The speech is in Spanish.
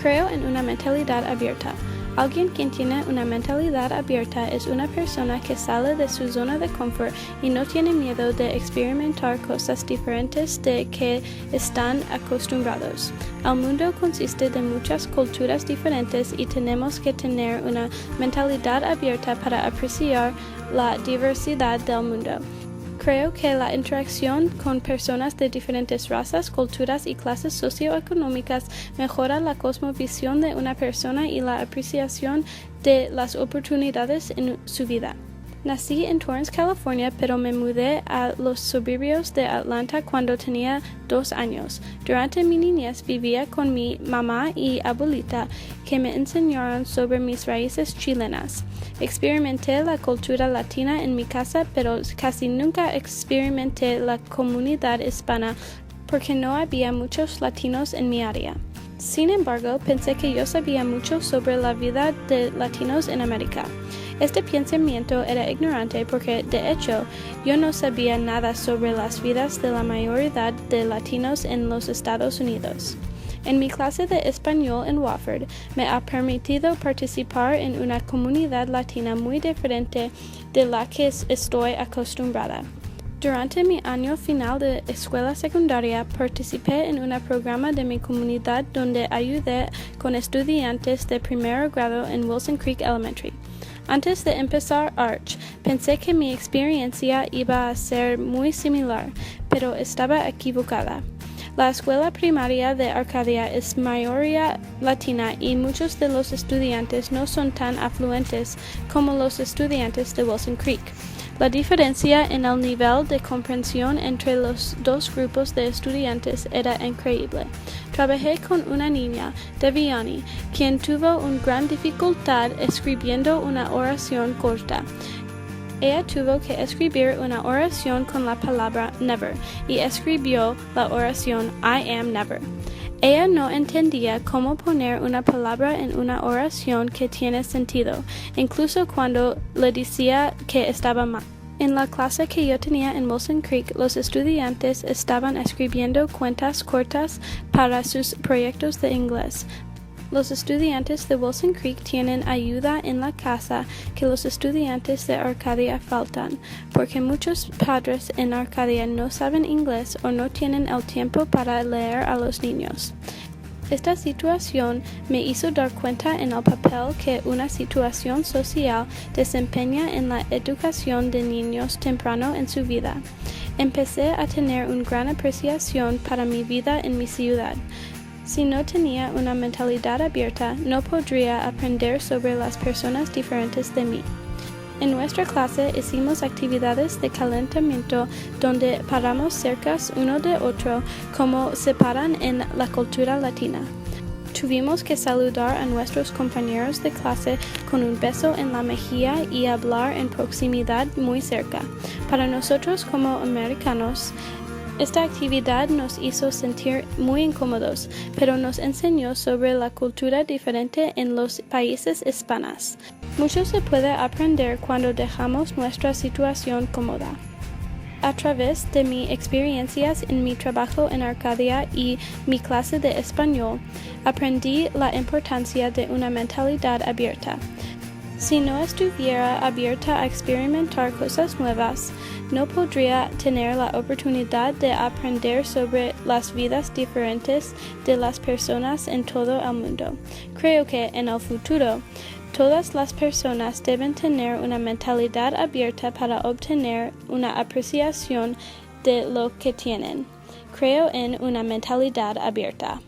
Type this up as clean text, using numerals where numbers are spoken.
Creo en una mentalidad abierta. Alguien quien tiene una mentalidad abierta es una persona que sale de su zona de confort y no tiene miedo de experimentar cosas diferentes de que están acostumbrados. El mundo consiste de muchas culturas diferentes y tenemos que tener una mentalidad abierta para apreciar la diversidad del mundo. Creo que la interacción con personas de diferentes razas, culturas y clases socioeconómicas mejora la cosmovisión de una persona y la apreciación de las oportunidades en su vida. Nací en Torrance, California, pero me mudé a los suburbios de Atlanta cuando tenía 2 años. Durante mi niñez vivía con mi mamá y abuelita, que me enseñaron sobre mis raíces chilenas. Experimenté la cultura latina en mi casa, pero casi nunca experimenté la comunidad hispana porque no había muchos latinos en mi área. Sin embargo, pensé que yo sabía mucho sobre la vida de latinos en América. Este pensamiento era ignorante porque, de hecho, yo no sabía nada sobre las vidas de la mayoría de latinos en los Estados Unidos. En mi clase de español en Wofford, me ha permitido participar en una comunidad latina muy diferente de la que estoy acostumbrada. Durante mi año final de escuela secundaria, participé en un programa de mi comunidad donde ayudé con estudiantes de primer grado en Wilson Creek Elementary. Antes de empezar Arch, pensé que mi experiencia iba a ser muy similar, pero estaba equivocada. La escuela primaria de Arcadia es mayoría latina y muchos de los estudiantes no son tan afluentes como los estudiantes de Wilson Creek. La diferencia en el nivel de comprensión entre los dos grupos de estudiantes era increíble. Trabajé con una niña, Deviani, quien tuvo una gran dificultad escribiendo una oración corta. Ella tuvo que escribir una oración con la palabra never y escribió la oración I am never. Ella no entendía cómo poner una palabra en una oración que tiene sentido, incluso cuando le decía que estaba mal. En la clase que yo tenía en Wilson Creek, los estudiantes estaban escribiendo cuentas cortas para sus proyectos de inglés. Los estudiantes de Wilson Creek tienen ayuda en la casa que los estudiantes de Arcadia faltan, porque muchos padres en Arcadia no saben inglés o no tienen el tiempo para leer a los niños. Esta situación me hizo dar cuenta en el papel que una situación social desempeña en la educación de niños temprano en su vida. Empecé a tener una gran apreciación para mi vida en mi ciudad. Si no tenía una mentalidad abierta, no podría aprender sobre las personas diferentes de mí. En nuestra clase hicimos actividades de calentamiento donde paramos cerca uno de otro como se paran en la cultura latina. Tuvimos que saludar a nuestros compañeros de clase con un beso en la mejilla y hablar en proximidad muy cerca. Para nosotros como americanos, esta actividad nos hizo sentir muy incómodos, pero nos enseñó sobre la cultura diferente en los países hispanos. Mucho se puede aprender cuando dejamos nuestra situación cómoda. A través de mis experiencias en mi trabajo en Arcadia y mi clase de español, aprendí la importancia de una mentalidad abierta. Si no estuviera abierta a experimentar cosas nuevas, no podría tener la oportunidad de aprender sobre las vidas diferentes de las personas en todo el mundo. Creo que en el futuro, todas las personas deben tener una mentalidad abierta para obtener una apreciación de lo que tienen. Creo en una mentalidad abierta.